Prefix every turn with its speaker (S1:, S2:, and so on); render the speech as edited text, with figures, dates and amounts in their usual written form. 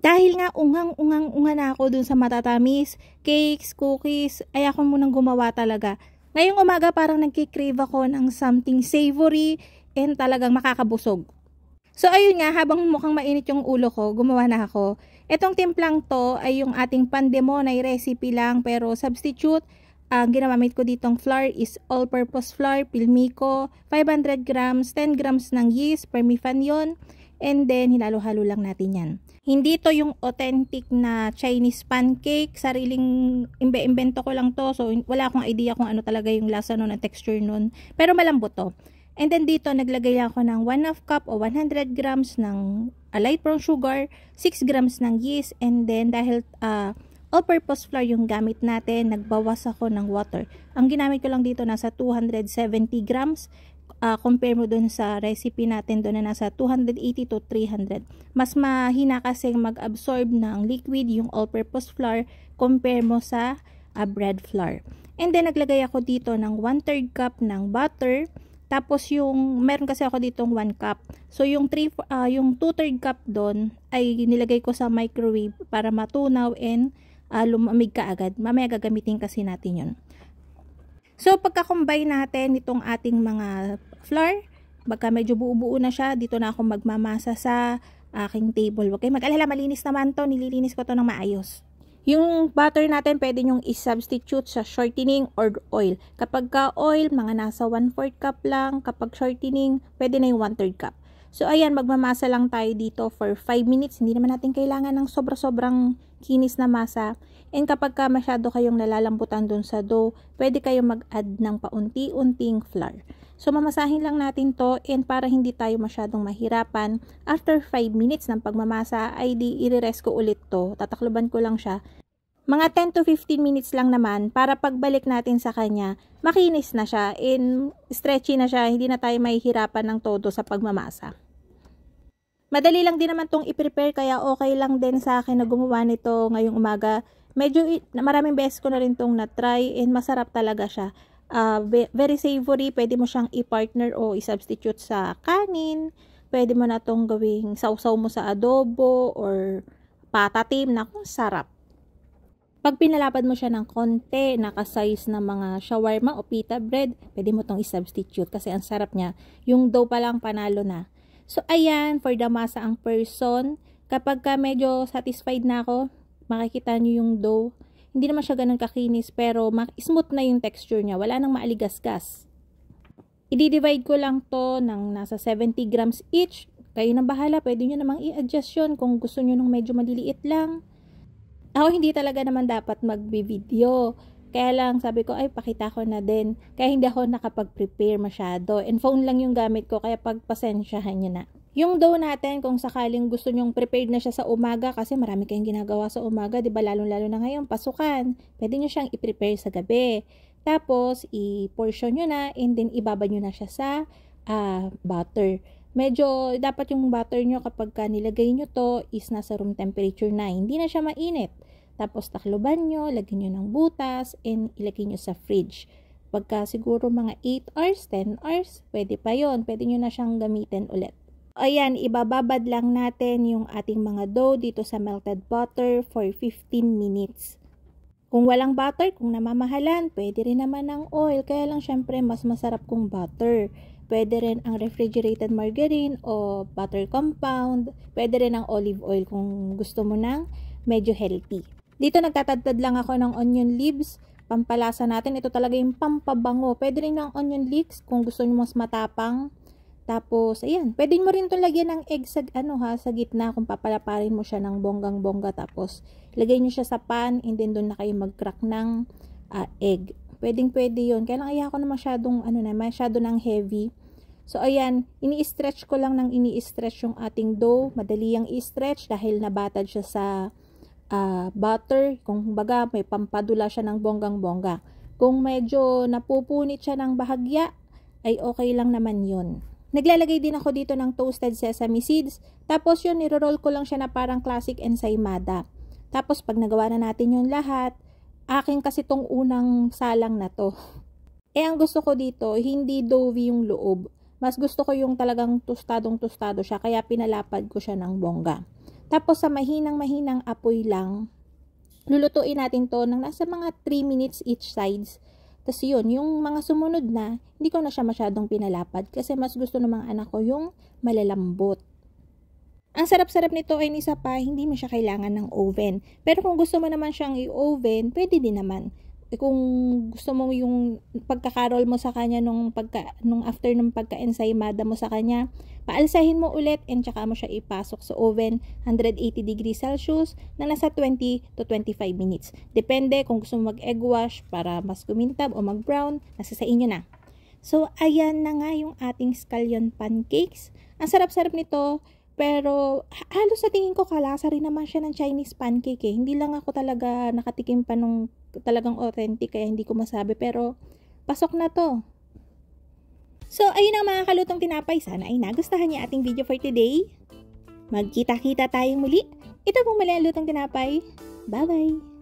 S1: Dahil nga ungang-unga na ako dun sa matatamis, cakes, cookies, ay ako munang gumawa talaga. Ngayong umaga parang nagkikrave ako ng something savory and talagang makakabusog. So ayun nga, habang mukhang mainit yung ulo ko, gumawa na ako. Etong timplang to ay yung ating pandemonay recipe lang, pero substitute. Ang ginamit ko ditong flour is all-purpose flour, Pilmico, 500 grams, 10 grams ng yeast, Permifan yun. And then, hinalo-halo lang natin yan. Hindi to yung authentic na Chinese pancake. Sariling imbento ko lang to. So, wala akong idea kung ano talaga yung lasa nun, ang texture nun. Pero malambot to. And then dito, naglagay ako ng 1/2 cup o 100 grams ng light brown sugar, 6 grams ng yeast, and then dahil all-purpose flour yung gamit natin, nagbawas ako ng water. Ang ginamit ko lang dito nasa 270 grams. Compare mo dun sa recipe natin, doon na nasa 280 to 300. Mas mahina kasi mag-absorb ng liquid yung all-purpose flour compare mo sa bread flour. And then naglagay ako dito ng 1/3 cup ng butter. Tapos yung meron kasi ako ditong 1 cup. So yung 2/3 cup doon ay nilagay ko sa microwave para matunaw and lumamig ka agad. Mamaya gagamitin kasi natin yun. So pagka-combine natin itong ating mga flour, baka medyo buo-buo na siya, dito na ako magmamasa sa aking table. Okay, mag-alala, malinis naman to, nililinis ko to ng maayos. Yung butter natin, pwede nyong i-substitute sa shortening or oil. Kapag ka oil, mga nasa 1/4 cup lang. Kapag shortening, pwede na yung 1/3 cup. So, ayan, magmamasa lang tayo dito for 5 minutes. Hindi naman natin kailangan ng sobra-sobrang kinis na masa. And kapag ka masyado kayong nalalambutan dun sa dough, pwede kayong mag-add ng paunti-unting flour. So, mamasahin lang natin to, and para hindi tayo masyadong mahirapan, after 5 minutes ng pagmamasa, ay i-rest ko ulit to. Tatakloban ko lang siya. Mga 10 to 15 minutes lang naman para pagbalik natin sa kanya, makinis na siya and stretchy na siya. Hindi na tayo mahihirapan ng todo sa pagmamasa. Madali lang din naman tong i-prepare, kaya okay lang din sa akin na gumawa nito ngayong umaga. Medyo maraming beses ko na rin tong na-try and masarap talaga siya. Very savory, pwede mo siyang i-partner o i-substitute sa kanin. Pwede mo na tong gawing sausaw mo sa adobo or patatim, na kung sarap. Pag pinalapad mo siya ng konti, naka-size na mga shawarma o pita bread, pwede mo tong i-substitute kasi ang sarap niya. Yung dough pa lang panalo na. So, ayan, for the masa ang person. Kapag ka medyo satisfied na ako, makikita nyo yung dough. Hindi naman siya ganun kakinis, pero smooth na yung texture niya. Wala nang maaligasgas. I-divide ko lang to ng nasa 70 grams each. Kayo na bahala, pwede nyo namang i-adjust yun kung gusto nyo nung medyo maliliit lang. Ako hindi talaga naman dapat mag-video. Kaya lang sabi ko, ay pakita ko na din. Kaya hindi ako nakapag-prepare masyado. And phone lang yung gamit ko, kaya pagpasensyahan nyo na. Yung dough natin, kung sakaling gusto nyong prepared na siya sa umaga, kasi marami kayong ginagawa sa umaga, diba, lalong-lalo na ngayon, pasukan. Pwede nyo siyang i-prepare sa gabi. Tapos, i-portion nyo na, and then ibabad nyo na siya sa butter. Medyo, dapat yung butter nyo kapag nilagay nyo to, is nasa room temperature na. Hindi na siya mainit. Tapos, takloban nyo, lagyan nyo ng butas, and ilagay nyo sa fridge. Pagka siguro mga 8 hours, 10 hours, pwede pa yon. Pwede nyo na siyang gamitin ulit. Ayan, ibababad lang natin yung ating mga dough dito sa melted butter for 15 minutes. Kung walang butter, kung namamahalan, pwede rin naman ng oil. Kaya lang syempre mas masarap kung butter. Pwede rin ang refrigerated margarine o butter compound. Pwede rin ang olive oil kung gusto mo ng medyo healthy. Dito nagtatadtad lang ako ng onion leaves. Pampalasa natin. Ito talaga yung pampabango. Pwede rin ng onion leaves kung gusto nyo mas matapang. Tapos, ayan, pwede mo rin itong lagyan ng egg sa gitna kung papalaparin mo siya ng bonggang-bongga. Tapos, lagay nyo siya sa pan and then doon na kayo mag-crack ng egg. Pwedeng-pwede yun. Kaya lang ayoko na masyado ng heavy. So, ayan, ini-stretch ko lang ng ini-stretch yung ating dough. Madali yung i-stretch dahil nabatad siya sa butter. Kung baga, may pampadula siya ng bonggang-bongga. Kung medyo napupunit siya ng bahagya, ay okay lang naman yun. Naglalagay din ako dito ng toasted sesame seeds. Tapos yun, niro-roll ko lang siya na parang classic ensaymada. Tapos pag nagawa na natin yung lahat, akin kasi tong unang salang na to. Ang gusto ko dito, hindi doughy yung loob. Mas gusto ko yung talagang tostadong-tostado siya, kaya pinalapad ko siya ng bongga. Tapos sa mahinang apoy lang, lulutuin natin to ng nasa mga 3 minutes each sides. Tapos yun, yung mga sumunod na, hindi ko na siya masyadong pinalapad kasi mas gusto ng mga anak ko yung malalambot. Ang sarap-sarap nito ay isa pa, hindi mo siya kailangan ng oven. Pero kung gusto mo naman siyang i-oven, pwede din naman. Kung gusto mo yung pagkakarol mo sa kanya nung after nung pagka-ensaymada mo sa kanya, paalsahin mo ulit and tsaka mo siya ipasok sa oven 180 degrees Celsius na nasa 20 to 25 minutes. Depende kung gusto mo mag-egg wash para mas kumintab o mag-brown, nasa sa inyo na. So, ayan na nga yung ating scallion pancakes. Ang sarap-sarap nito. Pero halos sa tingin ko kalasa rin naman siya ng Chinese pancake eh. Hindi lang ako talaga nakatikim pa nung talagang authentic kaya hindi ko masabi. Pero pasok na to. So ayun ang mga kalutong tinapay. Sana ay nagustuhan niya ating video for today. Magkita-kita tayong muli. Ito pong mali ang lutong tinapay. Bye bye!